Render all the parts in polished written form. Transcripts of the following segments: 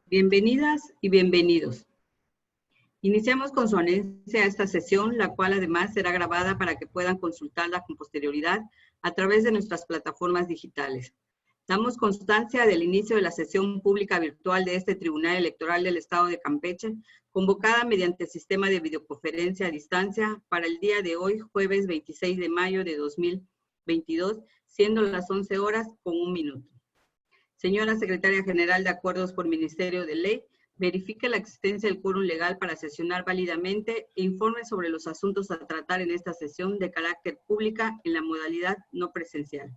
Bienvenidas y bienvenidos. Iniciamos con su anexión a esta sesión, la cual además será grabada para que puedan consultarla con posterioridad a través de nuestras plataformas digitales. Damos constancia del inicio de la sesión pública virtual de este Tribunal Electoral del Estado de Campeche, convocada mediante sistema de videoconferencia a distancia para el día de hoy, jueves 26 de mayo de 2022, siendo las 11 horas con 1 minuto. Señora Secretaria General de Acuerdos por Ministerio de Ley, verifique la existencia del quórum legal para sesionar válidamente e informe sobre los asuntos a tratar en esta sesión de carácter pública en la modalidad no presencial.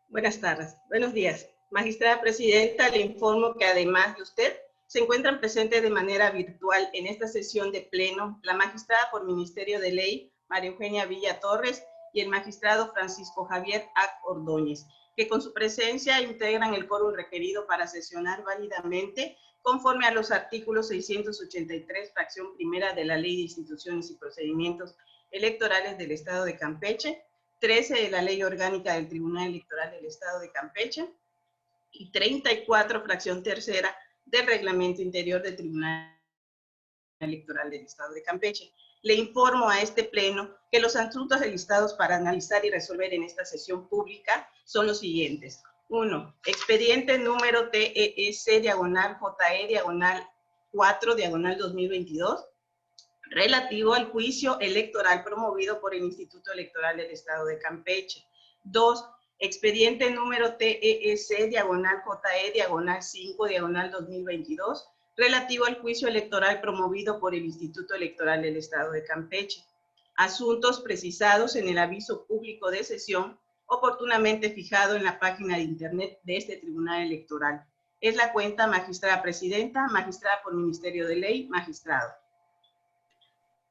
Buenas tardes, buenos días. Magistrada Presidenta, le informo que además de usted, se encuentran presentes de manera virtual en esta sesión de pleno la magistrada por Ministerio de Ley, María Eugenia Villa Torres, y el magistrado Francisco Javier A. Ordóñez, que con su presencia integran el quórum requerido para sesionar válidamente conforme a los artículos 683, fracción primera de la Ley de Instituciones y Procedimientos Electorales del Estado de Campeche, 13 de la Ley Orgánica del Tribunal Electoral del Estado de Campeche y 34, fracción tercera, del Reglamento Interior del Tribunal Electoral del Estado de Campeche. Le informo a este pleno que los asuntos enlistados para analizar y resolver en esta sesión pública son los siguientes. 1. Expediente número TEC-JE-4-2022, relativo al juicio electoral promovido por el Instituto Electoral del Estado de Campeche. 2. Expediente número TEC-JE-5-2022, relativo al juicio electoral promovido por el Instituto Electoral del Estado de Campeche. Asuntos precisados en el aviso público de sesión oportunamente fijado en la página de internet de este Tribunal Electoral. Es la cuenta magistrada presidenta, magistrada por Ministerio de Ley, magistrado.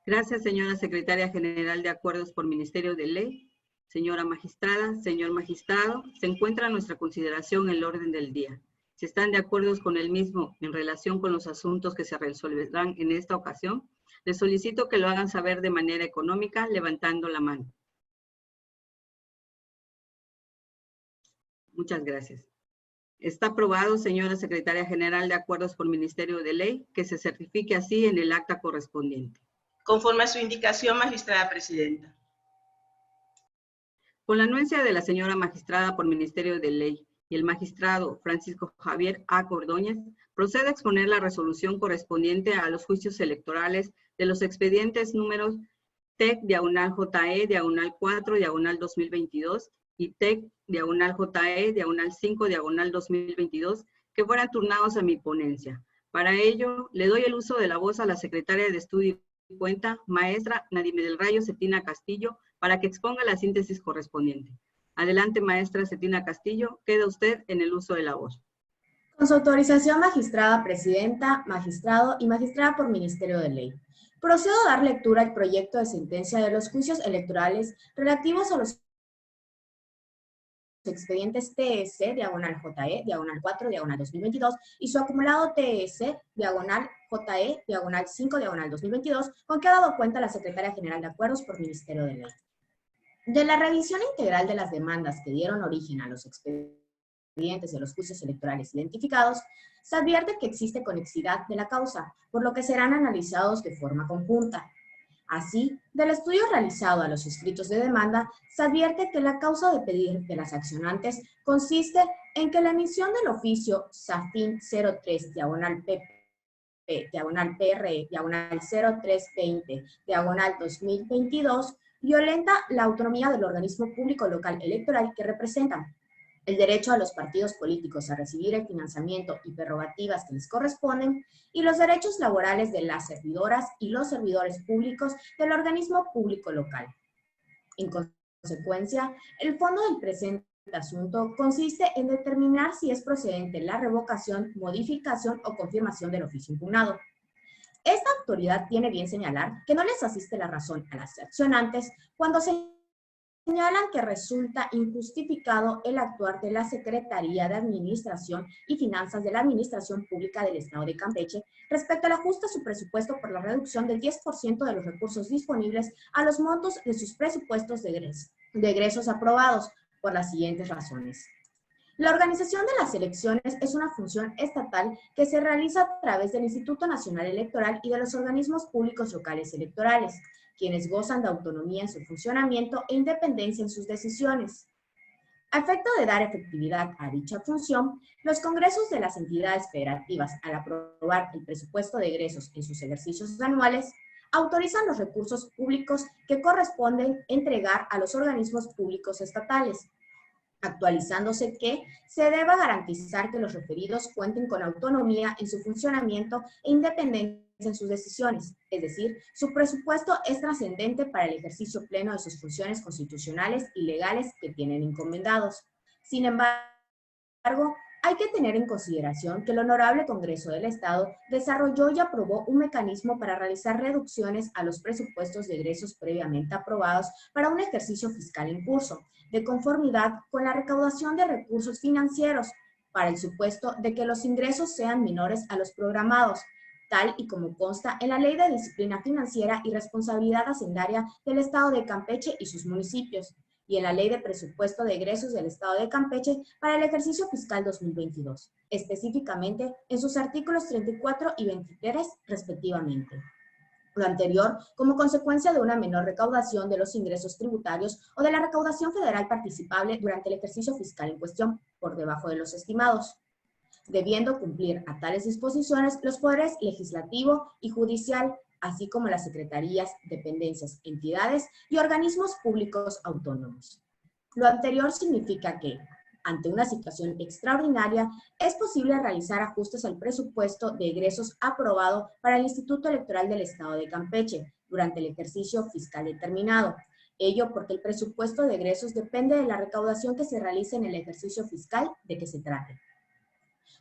Gracias, señora Secretaria General de Acuerdos por Ministerio de Ley. Señora magistrada, señor magistrado, se encuentra a nuestra consideración el orden del día. Si están de acuerdo con el mismo en relación con los asuntos que se resolverán en esta ocasión, les solicito que lo hagan saber de manera económica levantando la mano. Muchas gracias. Está aprobado, señora Secretaria General de Acuerdos por Ministerio de Ley, que se certifique así en el acta correspondiente. Conforme a su indicación, magistrada presidenta. Con la anuencia de la señora magistrada por Ministerio de Ley y el magistrado Francisco Javier A. Ordóñez, procede a exponer la resolución correspondiente a los juicios electorales de los expedientes números TEC-4-2022 y TEC-JE-5-2022 que fueran turnados a mi ponencia. Para ello, le doy el uso de la voz a la secretaria de Estudio y Cuenta, maestra Nadime del Rayo Cetina Castillo, para que exponga la síntesis correspondiente. Adelante, maestra Cetina Castillo, queda usted en el uso de la voz. Con su autorización, magistrada presidenta, magistrado y magistrada por Ministerio de Ley. Procedo a dar lectura al proyecto de sentencia de los juicios electorales relativos a los expedientes TS-JE-4-2022 y su acumulado TS-JE-5-2022, con que ha dado cuenta la Secretaria General de Acuerdos por Ministerio de Ley. De la revisión integral de las demandas que dieron origen a los expedientes de los juicios electorales identificados, se advierte que existe conexidad de la causa, por lo que serán analizados de forma conjunta. Así, del estudio realizado a los escritos de demanda, se advierte que la causa de pedir de las accionantes consiste en que la emisión del oficio SAFIN 03-PPE-0320-2022 violenta la autonomía del organismo público local electoral que representa, el derecho a los partidos políticos a recibir el financiamiento y prerrogativas que les corresponden, y los derechos laborales de las servidoras y los servidores públicos del organismo público local. En consecuencia, el fondo del presente asunto consiste en determinar si es procedente la revocación, modificación o confirmación del oficio impugnado. Esta autoridad tiene bien señalar que no les asiste la razón a las accionantes cuando señalan que resulta injustificado el actuar de la Secretaría de Administración y Finanzas de la Administración Pública del Estado de Campeche respecto al ajuste a su presupuesto por la reducción del 10% de los recursos disponibles a los montos de sus presupuestos de egresos aprobados por las siguientes razones. La organización de las elecciones es una función estatal que se realiza a través del Instituto Nacional Electoral y de los organismos públicos locales electorales, quienes gozan de autonomía en su funcionamiento e independencia en sus decisiones. A efecto de dar efectividad a dicha función, los congresos de las entidades federativas, al aprobar el presupuesto de egresos en sus ejercicios anuales, autorizan los recursos públicos que corresponden entregar a los organismos públicos estatales, actualizándose que se deba garantizar que los referidos cuenten con autonomía en su funcionamiento e independencia en sus decisiones, es decir, su presupuesto es trascendente para el ejercicio pleno de sus funciones constitucionales y legales que tienen encomendados. Sin embargo, hay que tener en consideración que el Honorable Congreso del Estado desarrolló y aprobó un mecanismo para realizar reducciones a los presupuestos de egresos previamente aprobados para un ejercicio fiscal en curso, de conformidad con la recaudación de recursos financieros, para el supuesto de que los ingresos sean menores a los programados, tal y como consta en la Ley de Disciplina Financiera y Responsabilidad Hacendaria del Estado de Campeche y sus municipios, y en la Ley de Presupuesto de Egresos del Estado de Campeche para el ejercicio fiscal 2022, específicamente en sus artículos 34 y 23 respectivamente. Lo anterior como consecuencia de una menor recaudación de los ingresos tributarios o de la recaudación federal participable durante el ejercicio fiscal en cuestión, por debajo de los estimados, debiendo cumplir a tales disposiciones los poderes legislativo y judicial, así como las secretarías, dependencias, entidades y organismos públicos autónomos. Lo anterior significa que, ante una situación extraordinaria, es posible realizar ajustes al presupuesto de egresos aprobado para el Instituto Electoral del Estado de Campeche durante el ejercicio fiscal determinado. Ello porque el presupuesto de egresos depende de la recaudación que se realice en el ejercicio fiscal de que se trate.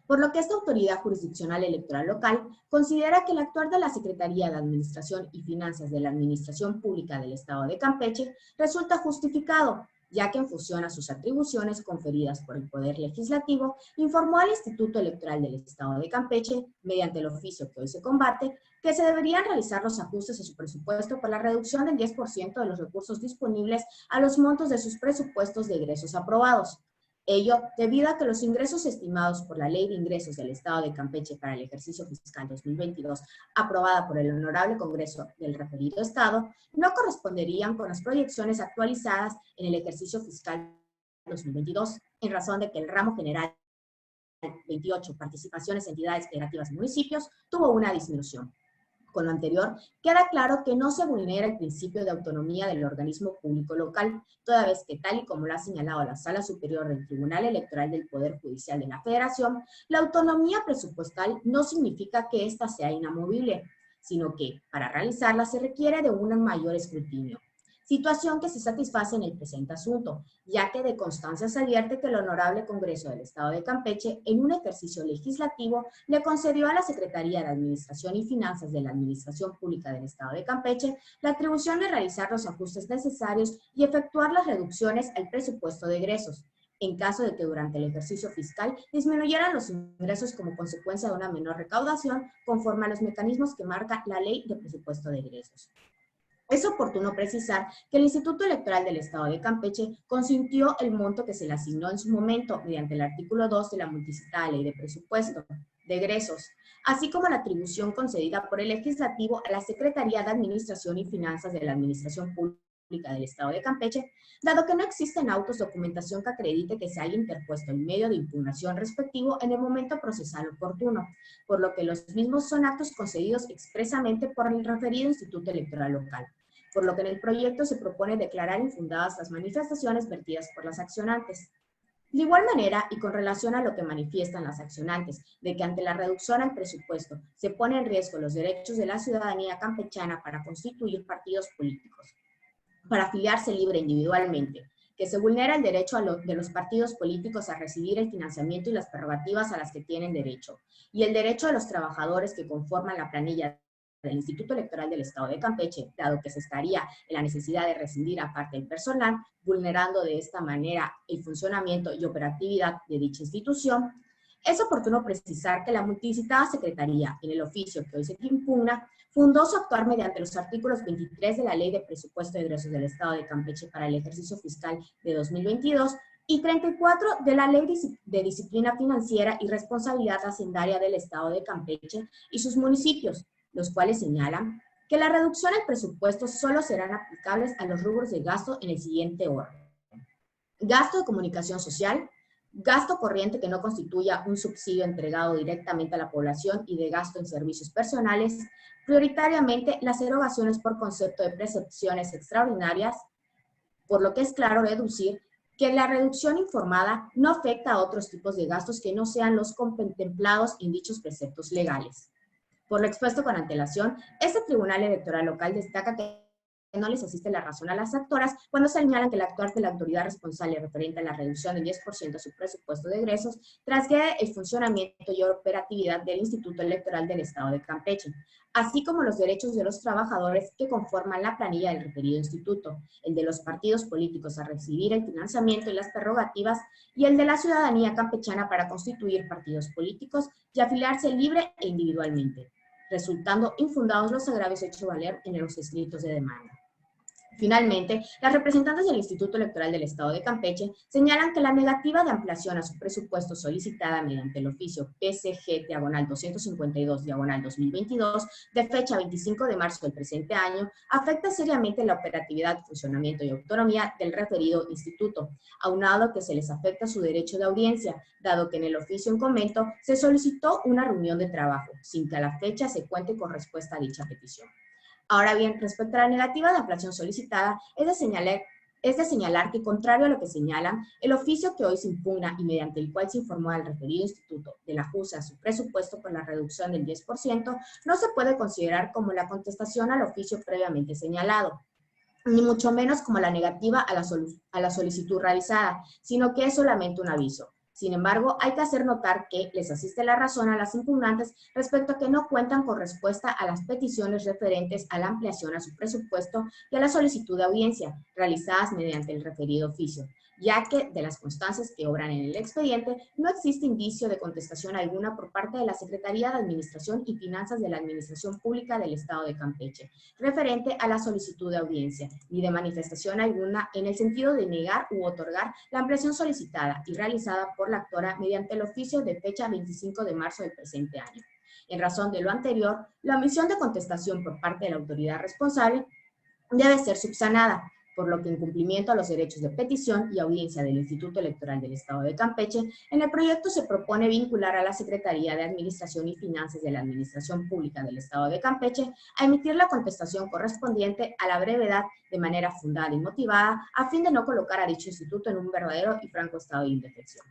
Por lo que esta autoridad jurisdiccional electoral local considera que el actuar de la Secretaría de Administración y Finanzas de la Administración Pública del Estado de Campeche resulta justificado, ya que en función a sus atribuciones conferidas por el Poder Legislativo, informó al Instituto Electoral del Estado de Campeche, mediante el oficio que hoy se combate, que se deberían realizar los ajustes a su presupuesto por la reducción del 10% de los recursos disponibles a los montos de sus presupuestos de egresos aprobados. Ello debido a que los ingresos estimados por la Ley de Ingresos del Estado de Campeche para el ejercicio fiscal 2022, aprobada por el Honorable Congreso del referido Estado, no corresponderían con las proyecciones actualizadas en el ejercicio fiscal 2022, en razón de que el ramo general 28, participaciones, entidades federativas y municipios, tuvo una disminución. Con lo anterior, queda claro que no se vulnera el principio de autonomía del organismo público local, toda vez que, tal y como lo ha señalado la Sala Superior del Tribunal Electoral del Poder Judicial de la Federación, la autonomía presupuestal no significa que ésta sea inamovible, sino que, para realizarla, se requiere de un mayor escrutinio. Situación que se satisface en el presente asunto, ya que de constancia se advierte que el Honorable Congreso del Estado de Campeche, en un ejercicio legislativo, le concedió a la Secretaría de Administración y Finanzas de la Administración Pública del Estado de Campeche la atribución de realizar los ajustes necesarios y efectuar las reducciones al presupuesto de egresos, en caso de que durante el ejercicio fiscal disminuyeran los ingresos como consecuencia de una menor recaudación conforme a los mecanismos que marca la Ley de Presupuesto de Egresos. Es oportuno precisar que el Instituto Electoral del Estado de Campeche consintió el monto que se le asignó en su momento mediante el artículo 2 de la multicitada Ley de Presupuesto de Egresos, así como la atribución concedida por el Legislativo a la Secretaría de Administración y Finanzas de la Administración Pública del Estado de Campeche, dado que no existen autos o documentación que acredite que se haya interpuesto el medio de impugnación respectivo en el momento procesal oportuno, por lo que los mismos son actos concedidos expresamente por el referido Instituto Electoral local, por lo que en el proyecto se propone declarar infundadas las manifestaciones vertidas por las accionantes. De igual manera, y con relación a lo que manifiestan las accionantes, de que ante la reducción al presupuesto se pone en riesgo los derechos de la ciudadanía campechana para constituir partidos políticos, para afiliarse libre individualmente, que se vulnera el derecho de los partidos políticos a recibir el financiamiento y las prerrogativas a las que tienen derecho, y el derecho de los trabajadores que conforman la planilla del Instituto Electoral del Estado de Campeche, dado que se estaría en la necesidad de rescindir a parte del personal, vulnerando de esta manera el funcionamiento y operatividad de dicha institución. Es oportuno precisar que la multicitada Secretaría, en el oficio que hoy se impugna, fundó su actuar mediante los artículos 23 de la Ley de Presupuesto de Egresos del Estado de Campeche para el ejercicio fiscal de 2022 y 34 de la Ley de Disciplina Financiera y Responsabilidad Hacendaria del Estado de Campeche y sus municipios, los cuales señalan que la reducción del presupuesto solo serán aplicables a los rubros de gasto en el siguiente orden: gasto de comunicación social, gasto corriente que no constituya un subsidio entregado directamente a la población y de gasto en servicios personales, prioritariamente las erogaciones por concepto de percepciones extraordinarias, por lo que es claro deducir que la reducción informada no afecta a otros tipos de gastos que no sean los contemplados en dichos preceptos legales. Por lo expuesto con antelación, este Tribunal Electoral Local destaca que no les asiste la razón a las actoras cuando señalan que el actuar de la autoridad responsable referente a la reducción del 10% de su presupuesto de egresos trasgrede el funcionamiento y operatividad del Instituto Electoral del Estado de Campeche, así como los derechos de los trabajadores que conforman la planilla del referido instituto, el de los partidos políticos a recibir el financiamiento y las prerrogativas, y el de la ciudadanía campechana para constituir partidos políticos y afiliarse libre e individualmente, resultando infundados los agravios hechos valer en los escritos de demanda. Finalmente, las representantes del Instituto Electoral del Estado de Campeche señalan que la negativa de ampliación a su presupuesto solicitada mediante el oficio PCG-252-2022 de fecha 25 de marzo del presente año afecta seriamente la operatividad, funcionamiento y autonomía del referido instituto, aunado que se les afecta su derecho de audiencia, dado que en el oficio en comento se solicitó una reunión de trabajo, sin que a la fecha se cuente con respuesta a dicha petición. Ahora bien, respecto a la negativa de ampliación solicitada, es de señalar que, contrario a lo que señalan, el oficio que hoy se impugna y mediante el cual se informó al referido instituto del ajuste a su presupuesto por la reducción del 10%, no se puede considerar como la contestación al oficio previamente señalado, ni mucho menos como la negativa a la solicitud realizada, sino que es solamente un aviso. Sin embargo, hay que hacer notar que les asiste la razón a las impugnantes respecto a que no cuentan con respuesta a las peticiones referentes a la ampliación a su presupuesto y a la solicitud de audiencia realizadas mediante el referido oficio, ya que de las constancias que obran en el expediente no existe indicio de contestación alguna por parte de la Secretaría de Administración y Finanzas de la Administración Pública del Estado de Campeche, referente a la solicitud de audiencia, ni de manifestación alguna en el sentido de negar u otorgar la ampliación solicitada y realizada por la actora mediante el oficio de fecha 25 de marzo del presente año. En razón de lo anterior, la omisión de contestación por parte de la autoridad responsable debe ser subsanada, por lo que en cumplimiento a los derechos de petición y audiencia del Instituto Electoral del Estado de Campeche, en el proyecto se propone vincular a la Secretaría de Administración y Finanzas de la Administración Pública del Estado de Campeche a emitir la contestación correspondiente a la brevedad de manera fundada y motivada, a fin de no colocar a dicho instituto en un verdadero y franco estado de indefensión.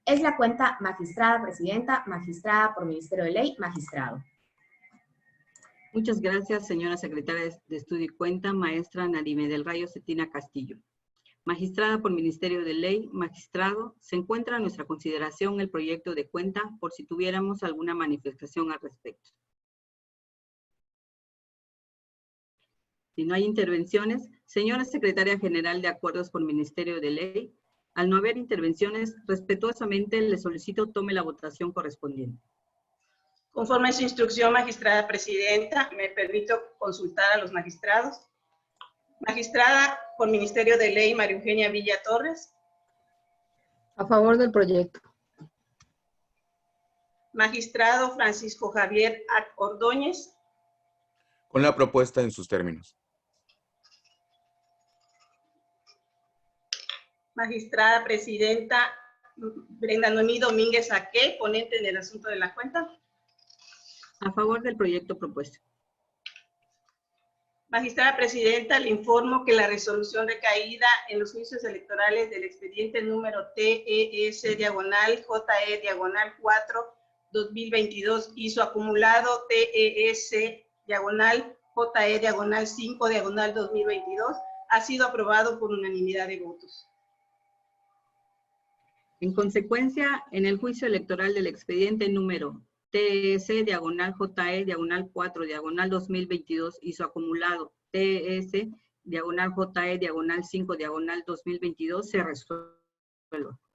Es la cuenta magistrada presidenta, magistrada por Ministerio de Ley, magistrado. Muchas gracias, señora secretaria de Estudio y Cuenta, maestra Narime del Rayo Cetina Castillo. Magistrada por Ministerio de Ley, magistrado, se encuentra a nuestra consideración el proyecto de cuenta por si tuviéramos alguna manifestación al respecto. Si no hay intervenciones, señora secretaria general de Acuerdos por Ministerio de Ley, al no haber intervenciones, respetuosamente le solicito tome la votación correspondiente. Conforme a su instrucción, magistrada presidenta, me permito consultar a los magistrados. Magistrada por Ministerio de Ley, María Eugenia Villa Torres. A favor del proyecto. Magistrado Francisco Javier Ordóñez. Con la propuesta en sus términos. Magistrada presidenta Brenda Noemí Domínguez Aque, ponente en el asunto de la cuenta. A favor del proyecto propuesto. Magistrada presidenta, le informo que la resolución recaída en los juicios electorales del expediente número TES-4/4-2022 y su acumulado TES-JE-5/2022 ha sido aprobado por unanimidad de votos. En consecuencia, en el juicio electoral del expediente número TES-JE-4/2022 y su acumulado TES-JE-5/2022 se resuelve.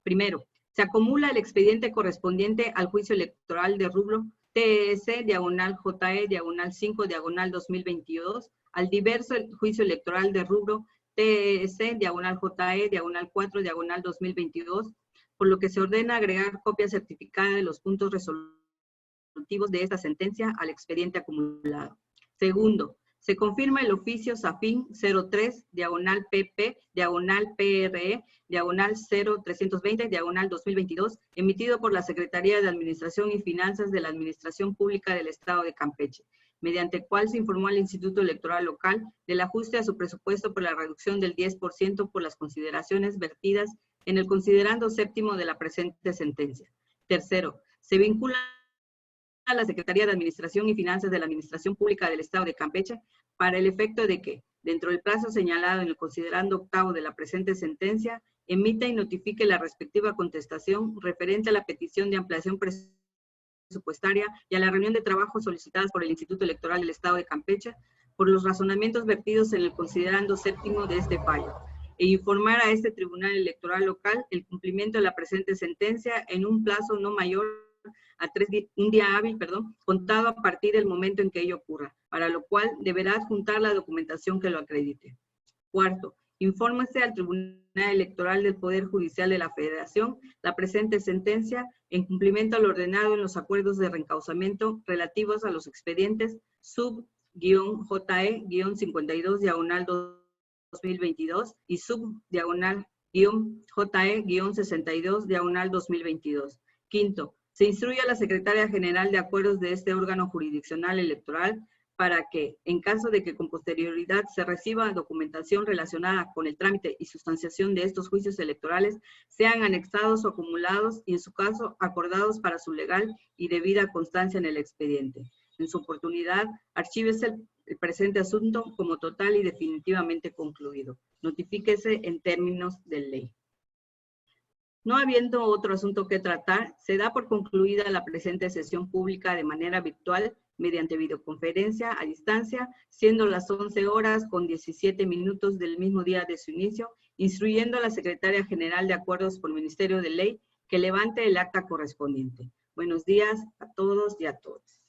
Primero, se acumula el expediente correspondiente al juicio electoral de rubro TES-JE-5/2022 al diverso el juicio electoral de rubro TES, diagonal JE, diagonal 4, diagonal 2022, por lo que se ordena agregar copia certificada de los puntos resolutivos de esta sentencia al expediente acumulado. Segundo, se confirma el oficio SAFIN 03, diagonal PP, diagonal PRE, diagonal 0320, diagonal 2022, emitido por la Secretaría de Administración y Finanzas de la Administración Pública del Estado de Campeche, mediante el cual se informó al Instituto Electoral Local del ajuste a su presupuesto por la reducción del 10% por las consideraciones vertidas en el considerando séptimo de la presente sentencia. Tercero, se vincula a la Secretaría de Administración y Finanzas de la Administración Pública del Estado de Campeche para el efecto de que, dentro del plazo señalado en el considerando octavo de la presente sentencia, emita y notifique la respectiva contestación referente a la petición de ampliación presupuestaria y a la reunión de trabajo solicitadas por el Instituto Electoral del Estado de Campeche por los razonamientos vertidos en el considerando séptimo de este fallo, e informar a este Tribunal Electoral Local el cumplimiento de la presente sentencia en un plazo no mayor a un día hábil, contado a partir del momento en que ello ocurra, para lo cual deberá adjuntar la documentación que lo acredite. Cuarto, infórmese al Tribunal Electoral del Poder Judicial de la Federación la presente sentencia en cumplimiento a lo ordenado en los acuerdos de reencauzamiento relativos a los expedientes sub-JE-52 diagonal 2022 y sub-JE-62 diagonal 2022. Quinto, se instruye a la Secretaria General de Acuerdos de este órgano jurisdiccional electoral para que, en caso de que con posterioridad se reciba documentación relacionada con el trámite y sustanciación de estos juicios electorales, sean anexados o acumulados y, en su caso, acordados para su legal y debida constancia en el expediente. En su oportunidad, archívese el presente asunto como total y definitivamente concluido. Notifíquese en términos de ley. No habiendo otro asunto que tratar, se da por concluida la presente sesión pública de manera virtual mediante videoconferencia a distancia, siendo las 11 horas con 17 minutos del mismo día de su inicio, instruyendo a la Secretaria General de Acuerdos por Ministerio de Ley que levante el acta correspondiente. Buenos días a todos y a todas.